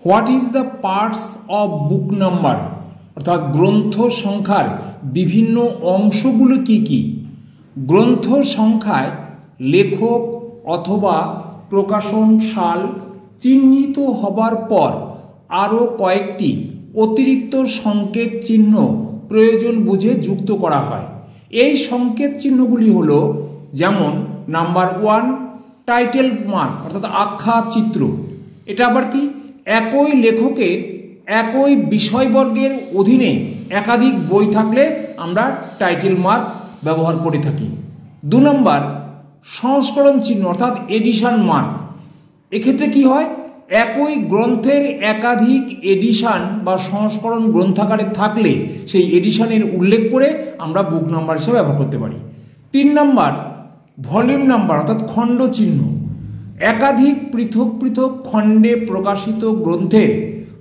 What is the parts of book number, অর্থাৎ গ্রন্থ সংখ্যার বিভিন্ন অংশগুলো কি কি? গ্রন্থ সংখ্যায় লেখক অথবা প্রকাশন সাল চিহ্নিত হবার পর আরও কয়েকটি অতিরিক্ত সংকেত চিহ্ন প্রয়োজন বুঝে যুক্ত করা হয়। এই সংকেত চিহ্নগুলি হল যেমন নাম্বার 1 টাইটেল মার্ক, অর্থাৎ আখ্যা চিত্র। এটা আবার কি? একই লেখকের একই বিষয়বর্গের অধীনে একাধিক বই থাকলে আমরা টাইটেল মার্ক ব্যবহার করে থাকি। 2 নম্বর সংস্করণ চিহ্ন, অর্থাৎ এডিশন মার্ক। এক্ষেত্রে কি হয়? একই গ্রন্থের একাধিক এডিশন বা সংস্করণ গ্রন্থাগারে থাকলে সেই এডিশনের উল্লেখ করে আমরা বুক নাম্বার হিসেবে ব্যবহার করতে পারি। 3 নম্বর ভলিউম নাম্বার, অর্থাৎ খণ্ড চিহ্ন। একাধিক পৃথক পৃথক খণ্ডে প্রকাশিত গ্রন্থের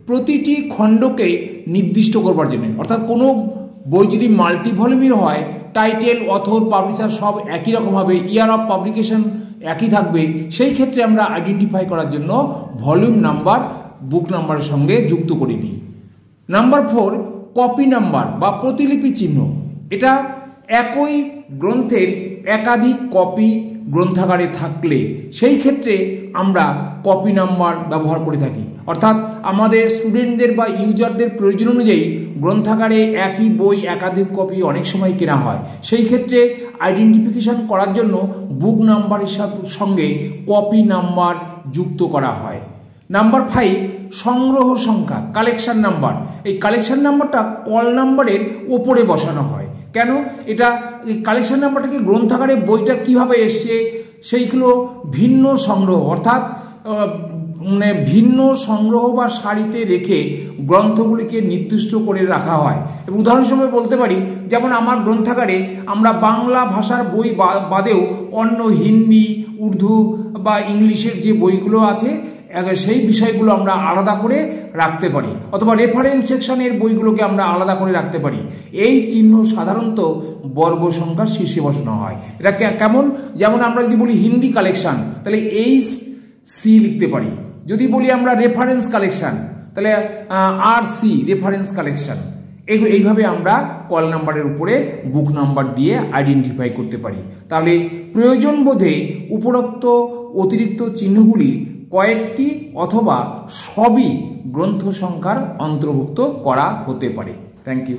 প্রতিটি খণ্ডকে নির্দিষ্ট করবার জন্য, অর্থাৎ কোনো বই যদি মাল্টি ভলিউমের হয়, টাইটেল, অথর, পাবলিশার সব একই রকম হবে, ইয়ার অফ পাবলিকেশন একই থাকবে, সেই ক্ষেত্রে আমরা আইডেন্টিফাই করার জন্য ভলিউম নাম্বার বুক নাম্বারের সঙ্গে যুক্ত করে দিই। নাম্বার 4 কপি নাম্বার বা প্রতিলিপি চিহ্ন। এটা একই গ্রন্থের একাধিক কপি গ্রন্থাগারে থাকলে সেই ক্ষেত্রে আমরা কপি নাম্বার ব্যবহার করে থাকি। অর্থাৎ আমাদের স্টুডেন্টদের বা ইউজারদের প্রয়োজন অনুযায়ী গ্রন্থাগারে একই বই একাধিক কপি অনেক সময় কেনা হয়, সেই ক্ষেত্রে আইডেন্টিফিকেশন করার জন্য বুক নাম্বার সঙ্গে কপি নাম্বার যুক্ত করা হয়। নাম্বার 5 সংগ্রহ সংখ্যা, কালেকশন নাম্বার। এই কালেকশন নাম্বারটা কল নাম্বারের ওপরে বসানো হয়। কেন? এটা কালেকশন নাম্বারটাকে গ্রন্থাগারে বইটা কিভাবে এসছে সেইগুলো ভিন্ন সংগ্রহ, অর্থাৎ ভিন্ন সংগ্রহ বা সারিতে রেখে গ্রন্থগুলিকে নির্দিষ্ট করে রাখা হয়। এবং উদাহরণ হিসেবে বলতে পারি, যেমন আমার গ্রন্থাগারে আমরা বাংলা ভাষার বই বাদেও অন্য হিন্দি, উর্দু বা ইংলিশের যে বইগুলো আছে সেই বিষয়গুলো আমরা আলাদা করে রাখতে পারি, অথবা রেফারেন্স সেকশনের বইগুলোকে আমরা আলাদা করে রাখতে পারি। এই চিহ্ন সাধারণত বর্গ সংখ্যার শীর্ষে বসানো হয়। এটা কেমন? যেমন আমরা যদি বলি হিন্দি কালেকশন, তাহলে HC লিখতে পারি। যদি বলি আমরা রেফারেন্স কালেকশন, তাহলে RC রেফারেন্স কালেকশন। এইভাবে আমরা কল নাম্বারের উপরে বুক নাম্বার দিয়ে আইডেন্টিফাই করতে পারি। তাহলে প্রয়োজন বোধে উপরোক্ত অতিরিক্ত চিহ্নগুলির কয়েকটি অথবা সবই গ্রন্থ সংখ্যার অন্তর্ভুক্ত করা হতে পারে। Thank you.